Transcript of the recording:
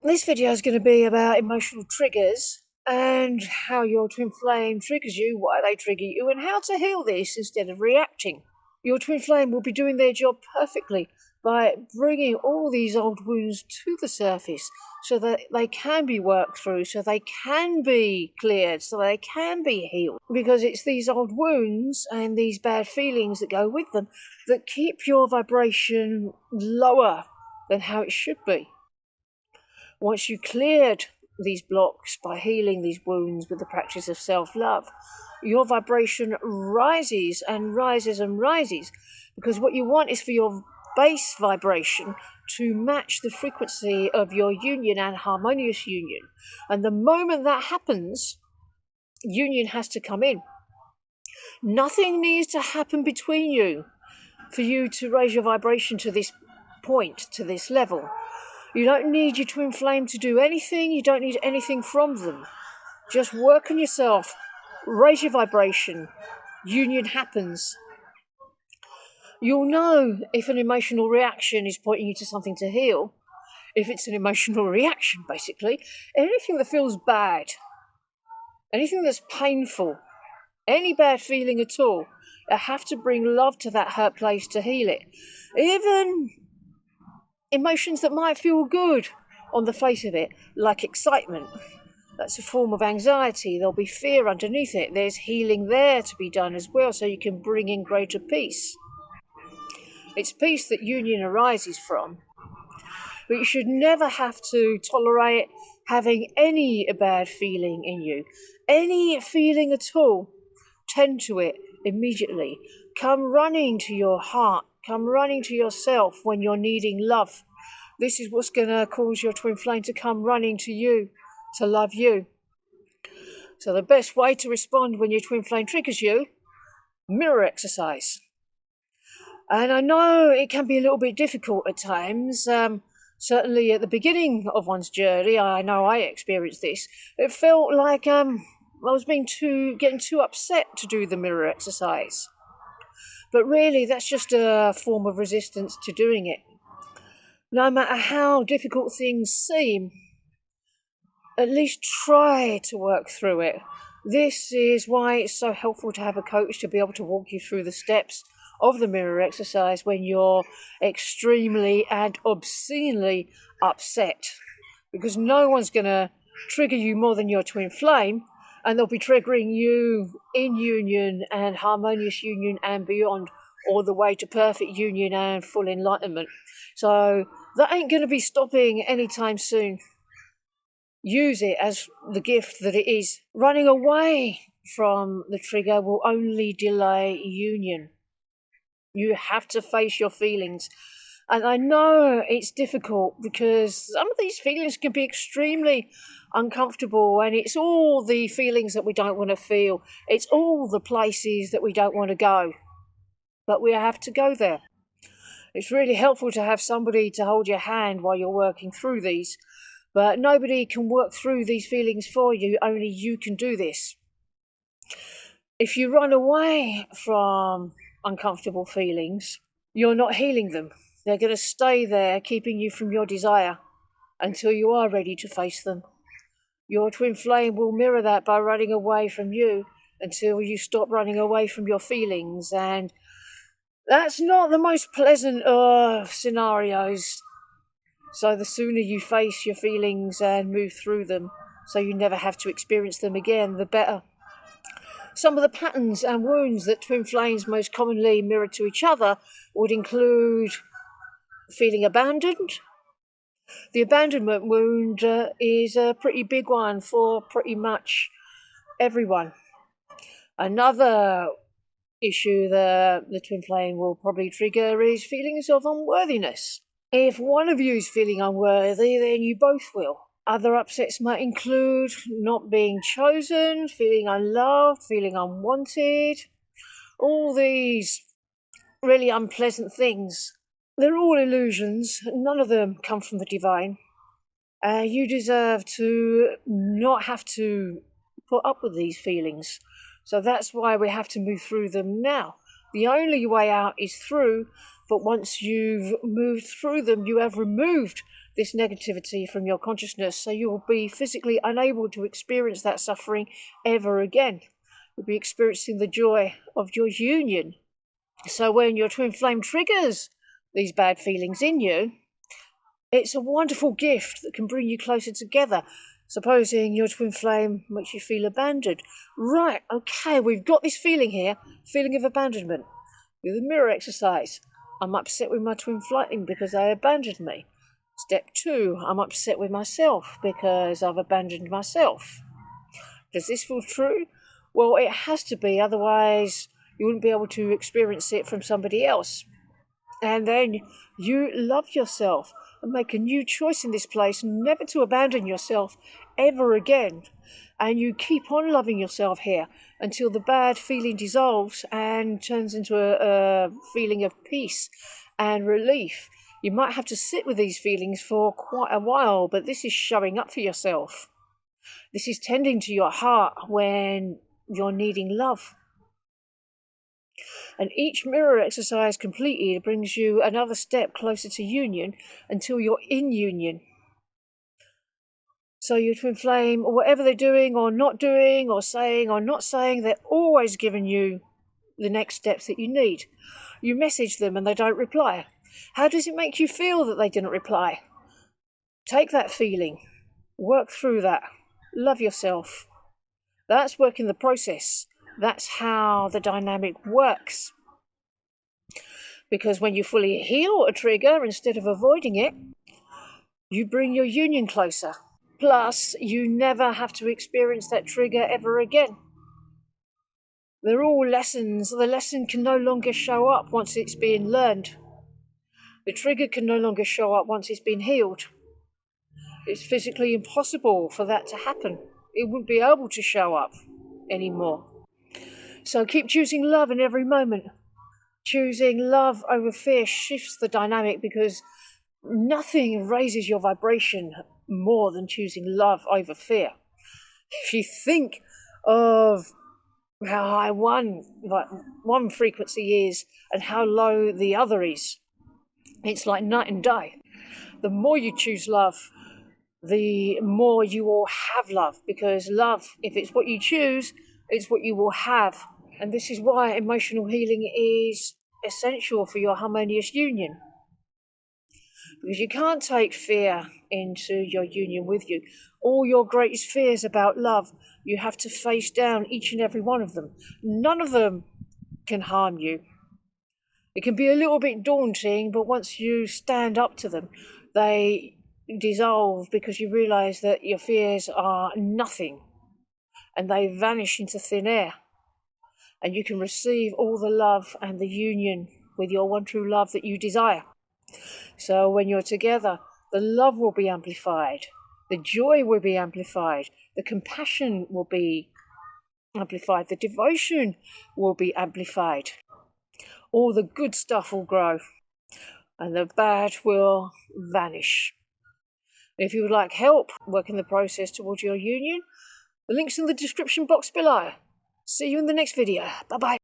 This video is going to be about emotional triggers and how your twin flame triggers you, why they trigger you, and how to heal this instead of reacting. Your twin flame will be doing their job perfectly by bringing all these old wounds to the surface so that they can be worked through, so they can be cleared, so they can be healed. Because it's these old wounds and these bad feelings that go with them that keep your vibration lower than how it should be. Once you cleared these blocks by healing these wounds with the practice of self-love, your vibration rises and rises and rises, because what you want is for your base vibration to match the frequency of your union and harmonious union. And the moment that happens, union has to come in. Nothing needs to happen between you for you to raise your vibration to this point, to this level. You don't need your twin flame to do anything. You don't need anything from them. Just work on yourself. Raise your vibration. Union happens. You'll know if an emotional reaction is pointing you to something to heal. If it's an emotional reaction, basically. Anything that feels bad. Anything that's painful. Any bad feeling at all. You have to bring love to that hurt place to heal it. Even emotions that might feel good on the face of it, like excitement. That's a form of anxiety. There'll be fear underneath it. There's healing there to be done as well, so you can bring in greater peace. It's peace that union arises from. But you should never have to tolerate having any bad feeling in you. Any feeling at all, tend to it immediately. Come running to your heart. Come running to yourself when you're needing love. This is what's going to cause your twin flame to come running to you, to love you. So the best way to respond when your twin flame triggers you, mirror exercise. And I know it can be a little bit difficult at times. Certainly at the beginning of one's journey, I know I experienced this. It felt like I was getting too upset to do the mirror exercise. But really, that's just a form of resistance to doing it. No matter how difficult things seem, at least try to work through it. This is why it's so helpful to have a coach to be able to walk you through the steps of the mirror exercise when you're extremely and obscenely upset. Because no one's going to trigger you more than your twin flame, and they'll be triggering you in union and harmonious union and beyond, all the way to perfect union and full enlightenment. So that ain't going to be stopping anytime soon. Use it as the gift that it is. Running away from the trigger will only delay union. You have to face your feelings. And I know it's difficult because some of these feelings can be extremely uncomfortable, and it's all the feelings that we don't want to feel. It's all the places that we don't want to go. But we have to go there. It's really helpful to have somebody to hold your hand while you're working through these. But nobody can work through these feelings for you. Only you can do this. If you run away from uncomfortable feelings, you're not healing them. They're going to stay there, keeping you from your desire until you are ready to face them. Your twin flame will mirror that by running away from you until you stop running away from your feelings. And that's not the most pleasant of scenarios. So the sooner you face your feelings and move through them, so you never have to experience them again, the better. Some of the patterns and wounds that twin flames most commonly mirror to each other would include feeling abandoned. The abandonment wound is a pretty big one for pretty much everyone. Another issue that the twin flame will probably trigger is feelings of unworthiness. If one of you is feeling unworthy, then you both will. Other upsets might include not being chosen, feeling unloved, feeling unwanted. All these really unpleasant things. They're all illusions. None of them come from the divine. You deserve to not have to put up with these feelings. So that's why we have to move through them now. The only way out is through, but once you've moved through them, you have removed this negativity from your consciousness, so you will be physically unable to experience that suffering ever again. You'll be experiencing the joy of your union. So when your twin flame triggers these bad feelings in you, it's a wonderful gift that can bring you closer together. Supposing your twin flame makes you feel abandoned. Right, okay, we've got this feeling here, feeling of abandonment. With the mirror exercise, I'm upset with my twin flame because they abandoned me. Step 2, I'm upset with myself because I've abandoned myself. Does this feel true? Well, it has to be, otherwise you wouldn't be able to experience it from somebody else. And then you love yourself and make a new choice in this place, never to abandon yourself ever again. And you keep on loving yourself here until the bad feeling dissolves and turns into a feeling of peace and relief. You might have to sit with these feelings for quite a while, but this is showing up for yourself. This is tending to your heart when you're needing love. And each mirror exercise completed brings you another step closer to union until you're in union. So your twin flame, or whatever they're doing or not doing or saying or not saying, they're always giving you the next steps that you need. You message them and they don't reply. How does it make you feel that they didn't reply? Take that feeling. Work through that. Love yourself. That's working the process. That's how the dynamic works. Because when you fully heal a trigger, instead of avoiding it, you bring your union closer. Plus, you never have to experience that trigger ever again. They're all lessons. The lesson can no longer show up once it's been learned. The trigger can no longer show up once it's been healed. It's physically impossible for that to happen. It wouldn't be able to show up anymore. So keep choosing love in every moment. Choosing love over fear shifts the dynamic, because nothing raises your vibration more than choosing love over fear. If you think of how high one frequency is and how low the other is, it's like night and day. The more you choose love, the more you will have love, because love, if it's what you choose, it's what you will have. And this is why emotional healing is essential for your harmonious union. Because you can't take fear into your union with you. All your greatest fears about love, you have to face down each and every one of them. None of them can harm you. It can be a little bit daunting, but once you stand up to them, they dissolve, because you realize that your fears are nothing and they vanish into thin air. And you can receive all the love and the union with your one true love that you desire. So when you're together, the love will be amplified, the joy will be amplified, the compassion will be amplified, the devotion will be amplified. All the good stuff will grow and the bad will vanish. If you would like help working the process towards your union, the link's in the description box below. See you in the next video. Bye-bye.